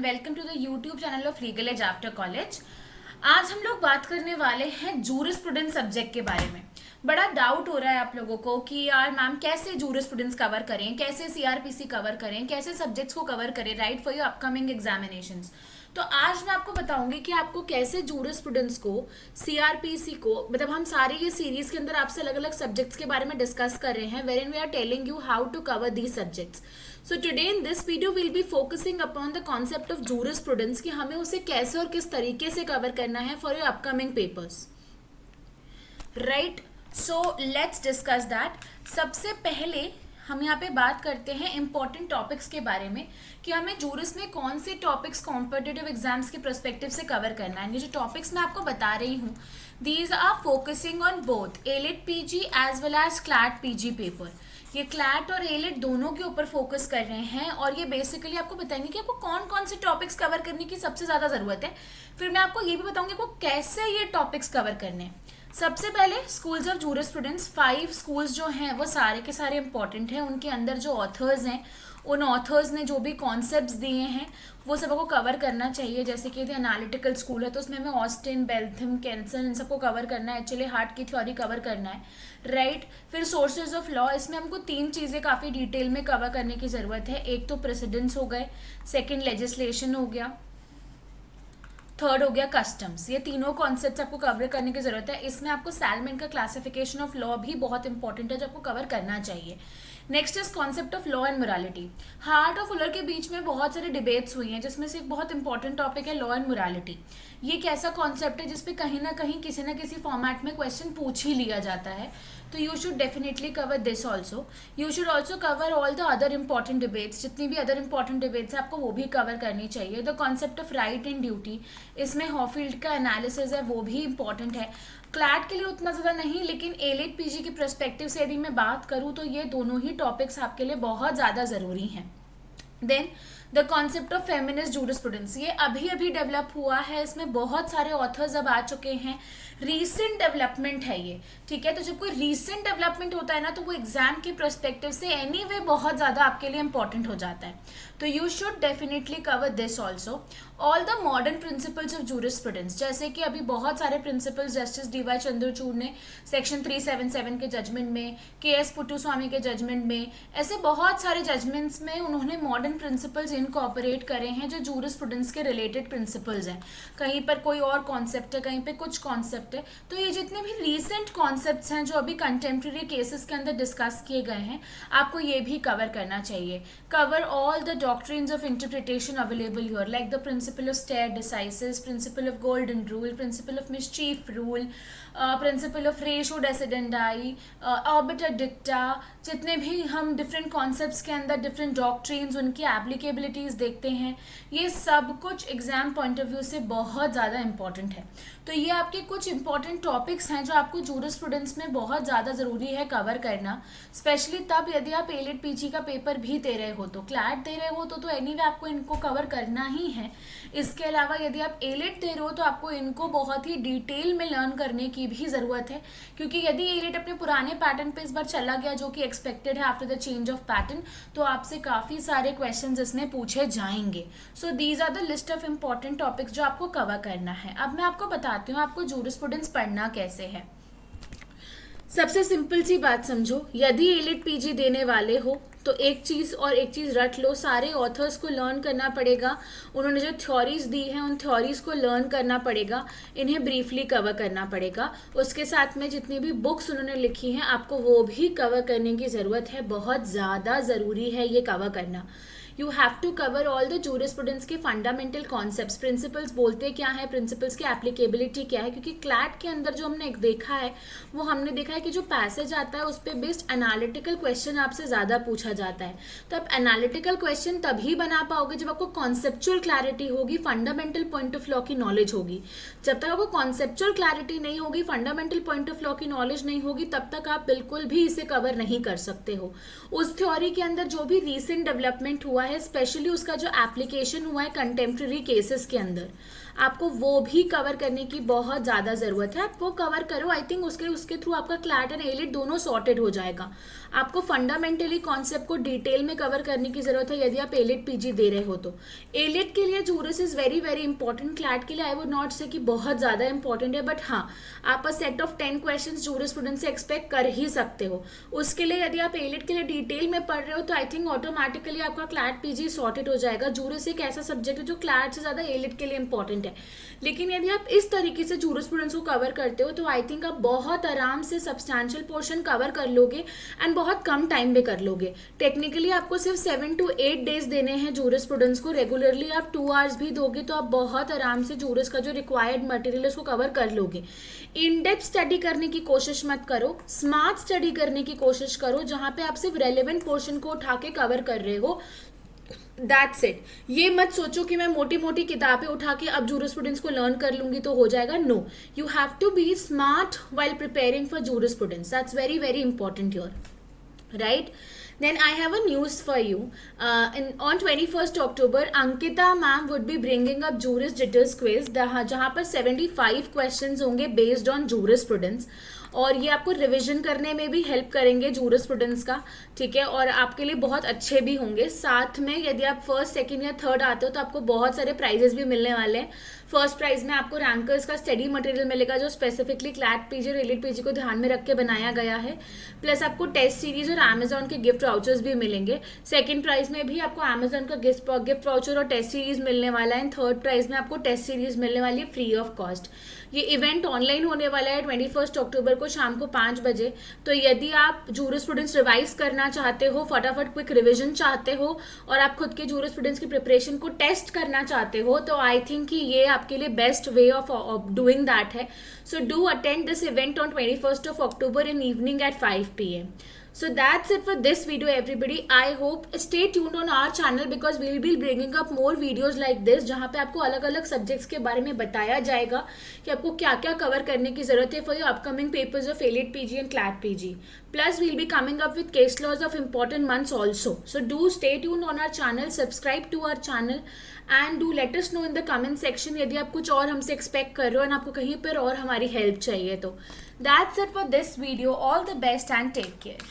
Welcome to the YouTube channel of Legal Edge after college. आज हम लोग बात करने वाले हैं जूरिस्प्रूडेंस सब्जेक्ट के बारे में। बड़ा डाउट हो रहा है आप लोगों को कि यार मैम कैसे जूरिस्प्रूडेंस कवर करें, कैसे सीआरपीसी कवर करें, कैसे सब्जेक्ट्स को कवर करें right for your upcoming examinations. तो आज मैं आपको बताऊंगी कि आपको कैसे जूरिस्प्रूडेंस को, सीआरपीसी को, मतलब हम सारे ये सीरीज के अंदर आपसे अलग अलग सब्जेक्ट्स के बारे में डिस्कस कर रहे हैं where we are telling you how to cover these subjects. So today in this video will be focusing upon the concept of jurisprudence कि हमें उसे कैसे और किस तरीके से कवर करना है for your upcoming papers right. So let's discuss that. सबसे पहले हम यहाँ पे बात करते हैं इंपॉर्टेंट टॉपिक्स के बारे में कि हमें जूरिस में कौन से टॉपिक्स कॉम्पिटिटिव एग्जाम्स के पर्सपेक्टिव से कवर करना है। ये जो टॉपिक्स मैं आपको बता रही हूँ these are focusing on both AILET PG as well as CLAT PG paper. ये क्लैट और एलिट दोनों के ऊपर फोकस कर रहे हैं और ये बेसिकली आपको बताएंगे कि आपको कौन कौन से टॉपिक्स कवर करने की सबसे ज़्यादा ज़रूरत है। फिर मैं आपको ये भी बताऊंगी आपको कैसे ये टॉपिक्स कवर करने हैं। सबसे पहले स्कूल्स ऑफ जूरिस्प्रूडेंस 5 स्कूल्स जो हैं वो सारे के सारे इंपॉर्टेंट हैं। उनके अंदर जो ऑथर्स हैं उन ऑथर्स ने जो भी कॉन्सेप्ट्स दिए हैं वो सबको कवर करना चाहिए। जैसे कि एनालिटिकल स्कूल है तो उसमें हमें ऑस्टिन, बेल्थम, कैंसन इन सबको कवर करना है। एक्चुअली हार्ट की थ्योरी कवर करना है राइट। फिर सोर्सेज ऑफ लॉ, इसमें हमको 3 चीज़ें काफ़ी डिटेल में कवर करने की ज़रूरत है। एक तो प्रेसिडेंट्स हो गए, सेकेंड लेजिस्लेशन हो गया, थर्ड हो गया कस्टम्स। ये तीनों कॉन्सेप्ट्स आपको कवर करने की जरूरत है। इसमें आपको सैलमन का क्लासिफिकेशन ऑफ लॉ भी बहुत इंपॉर्टेंट है जो आपको कवर करना चाहिए। Next is concept of law and morality. Heart और फुलर के बीच में बहुत सारे डिबेट्स हुई हैं जिसमें से एक बहुत इंपॉर्टेंट टॉपिक है लॉ एंड मोरालिटी। ये एक ऐसा कॉन्सेप्ट है जिसपे कहीं ना कहीं किसी ना किसी फॉर्मेट में क्वेश्चन पूछ ही लिया जाता है। तो you should definitely cover this also. You should also cover all the other important debates. जितनी भी अदर इंपॉर्टेंट डिबेट्स है आपको वो भी कवर करनी चाहिए। The concept of right and duty, इसमें हॉफील्ड का एनालिसिस है वो भी इंपॉर्टेंट है। क्लैट के लिए उतना ज़्यादा नहीं, लेकिन एलिट पीजी की पर्सपेक्टिव से यदि मैं बात करूँ तो ये दोनों ही टॉपिक्स आपके लिए बहुत ज़्यादा ज़रूरी हैं। Then the concept of feminist jurisprudence, ये अभी अभी डेवलप हुआ है। इसमें बहुत सारे ऑथर्स अब आ चुके हैं। रीसेंट डेवलपमेंट है ये, ठीक है। तो जब कोई रीसेंट डेवलपमेंट होता है ना तो वो एग्जाम के पर्सपेक्टिव से एनीवे बहुत ज़्यादा आपके लिए इंपॉर्टेंट हो जाता है। तो you should definitely cover this also. All the modern principles of jurisprudence, जैसे कि अभी बहुत सारे प्रिंसिपल्स जस्टिस डी.वाई. चंद्रचूड़ ने सेक्शन 377 के जजमेंट में, के.एस. पुट्टुस्वामी के जजमेंट में, ऐसे बहुत सारे जजमेंट्स में उन्होंने मॉडर्न प्रिंसिपल्स इनकॉर्पोरेट करे हैं जो जूरिस्प्रूडेंस के रिलेटेड प्रिंसिपल्स हैं। कहीं पर कोई और कॉन्सेप्ट है, कहीं पर कुछ कॉन्सेप्ट है। तो ये जितने भी रीसेंट कॉन्सेप्ट्स हैं जो अभी कंटेम्प्रेरी केसेस के अंदर डिस्कस किए गए हैं आपको ये भी कवर करना चाहिए। Cover all the doctrines of interpretation available here like the principle of stare decisis, principle of golden rule, principle of mischief rule, principle of ratio decidendi, obiter dicta. जितने भी हम डिफरेंट कॉन्सेप्ट्स के अंदर different doctrines, उनकी एप्लीकेबिलिटीज देखते हैं, ये सब कुछ एग्जाम पॉइंट ऑफ व्यू से बहुत ज़्यादा इंपॉर्टेंट है। तो ये आपके कुछ इंपॉर्टेंट टॉपिक्स हैं जो आपको जूरिस्प्रूडेंस में बहुत ज़्यादा ज़रूरी है कवर करना। स्पेशली तब यदि आप एलिट पीजी का पेपर भी दे रहे हो, तो क्लैट दे रहे हो तो एनीवे आपको इनको कवर करना ही है। इसके अलावा यदि आप एलिट दे रहे हो तो आपको इनको बहुत ही डिटेल में लर्न करने की भी ज़रूरत है, क्योंकि यदि एलिट अपने पुराने पैटर्न पे इस बार चला गया जो कि एक्सपेक्टेड है after the change of pattern, तो आपसे काफ़ी सारे क्वेश्चंस इसमें पूछे जाएंगे। So these are the list of important topics जो आपको कवर करना है। अब मैं आपको बताती हूँ आपको जूरिस्प्रूडेंस पढ़ना कैसे है। सबसे सिंपल सी बात समझो, यदि एलिट पीजी देने वाले हो तो एक चीज़ और एक चीज़ रट लो, सारे ऑथर्स को लर्न करना पड़ेगा। उन्होंने जो थ्योरीज दी हैं उन थ्योरीज को लर्न करना पड़ेगा, इन्हें ब्रीफली कवर करना पड़ेगा। उसके साथ में जितनी भी बुक्स उन्होंने लिखी हैं आपको वो भी कवर करने की ज़रूरत है। बहुत ज़्यादा ज़रूरी है ये कवर करना। You have to cover all the jurisprudence के फंडामेंटल कॉन्सेप्ट्स। प्रिंसिपल्स बोलते क्या है, प्रिंसिपल्स की एप्लीकेबिलिटी क्या है, क्योंकि क्लैट के अंदर जो हमने देखा है वो हमने देखा है कि जो पैसेज आता है उस पर बेस्ड एनालिटिकल क्वेश्चन आपसे ज़्यादा पूछा जाता है। तो आप एनालिटिकल क्वेश्चन तभी बना पाओगे जब आपको कॉन्सेप्चुअल क्लैरिटी होगी, फंडामेंटल पॉइंट ऑफ लॉ की नॉलेज होगी। जब तक आपको कॉन्सेप्चुअल क्लैरिटी नहीं होगी, फंडामेंटल पॉइंट ऑफ लॉ की नॉलेज नहीं होगी, तब तक आप बिल्कुल भी इसे कवर नहीं कर सकते हो। उस थ्योरी के अंदर जो भी रीसेंट डेवलपमेंट हुआ है, स्पेशली उसका जो एप्लीकेशन हुआ है कंटेम्प्रेरी केसेस के अंदर, आपको वो भी कवर करने की बहुत ज़्यादा ज़रूरत है। आप वो कवर करो, आई थिंक उसके उसके थ्रू आपका क्लैट एंड एलिट दोनों सॉर्टेड हो जाएगा। आपको फंडामेंटली कॉन्सेप्ट को डिटेल में कवर करने की ज़रूरत है यदि आप एलिट पीजी दे रहे हो तो। एलिट के लिए juris is very very important, CLAT के लिए आई वुड नॉट से कि बहुत ज़्यादा इंपॉर्टेंट है, बट हाँ आप a set of 10 question juris student से एक्सपेक्ट कर ही सकते हो। उसके लिए यदि आप एलिट के लिए डिटेल में पढ़ रहे हो तो आई थिंक ऑटोमेटिकली आपका क्लैट पीजी सॉर्टेड हो जाएगा। जूरिस एक ऐसा सब्जेक्ट है जो क्लैट से ज़्यादा एलिट के लिए इंपॉर्टेंट है। लेकिन यदि आप इस तरीके से जूरिस स्टूडेंट्स को कवर करते हो तो आई थिंक आप बहुत आराम से सब्सटैंशियल पोर्शन कवर कर लोगे एंड बहुत कम टाइम में कर लोगे। टेक्निकली आपको सिर्फ 7 to 8 डेज देने हैं जूरिस स्टूडेंट्स को, रेगुलरली आप 2 आवर्स भी दोगे तो आप बहुत आराम से जूरिस का जो रिक्वायर्ड मटेरियल है उसको कवर कर लोगे। इन डेप्थ स्टडी करने की कोशिश मत करो, स्मार्ट स्टडी करने की कोशिश करो जहां पे आप सिर्फ रेलेवेंट पोर्शन को उठा के कवर कर रहे हो। That's it. ये मत सोचो कि मैं मोटी मोटी किताबें उठा के अब जूरिस्प्रूडेंस को लर्न कर लूंगी तो हो जाएगा। No, you have to be smart while preparing for jurisprudence. That's very very important here, right? Then I have a news for you. On 21st October, Ankita ma'am would be bringing up Juris Jitters quiz, जहाँ पर 75 questions होंगे based on jurisprudence, और ये आपको revision करने में भी help करेंगे जूरिस्प्रूडेंस का, ठीक है, और आपके लिए बहुत अच्छे भी होंगे। साथ में यदि आप फर्स्ट सेकंड या थर्ड आते हो तो आपको बहुत सारे प्राइजेस भी मिलने वाले हैं। फर्स्ट प्राइज में आपको रैंकर्स का स्टडी मटेरियल मिलेगा जो स्पेसिफिकली क्लैट पीजी और एलिट पीजी को ध्यान में रख के बनाया गया है। प्लस आपको टेस्ट सीरीज और अमेजोन के गिफ्ट वाउचर्स भी मिलेंगे। सेकंड प्राइज में भी आपको अमेजोन का गिफ्ट वाउचर और टेस्ट सीरीज मिलने वाला है। थर्ड प्राइज में आपको टेस्ट सीरीज मिलने वाली है फ्री ऑफ कॉस्ट। ये इवेंट ऑनलाइन होने वाला है 21 अक्टूबर को शाम को 5 बजे। तो यदि आप जूरिस्प्रूडेंस रिवाइज करना चाहते हो, फटाफट क्विक रिवीजन चाहते हो और आप खुद के जूरिस्प्रूडेंस की प्रिपरेशन को टेस्ट करना चाहते हो तो आई थिंक कि ये आपके लिए best way of doing that है। So do attend this event on 21st of October in evening at 5 PM. So that's it for this video everybody. I hope stay tuned on our channel because we will be bringing up more videos like this जहाँ पे आपको अलग अलग subjects के बारे में बताया जाएगा कि आपको क्या क्या कवर करने की जरूरत है for your upcoming papers of elite PG and CLAT PG. Plus we'll be coming up with case laws of important months also. So do stay tuned on our channel, subscribe to our channel and do let us know in the comment section यदि आप कुछ और हमसे expect कर रहे हो और आपको कहीं पर और हमारी हेल्प चाहिए तो। That's it for this video. All the best and take care.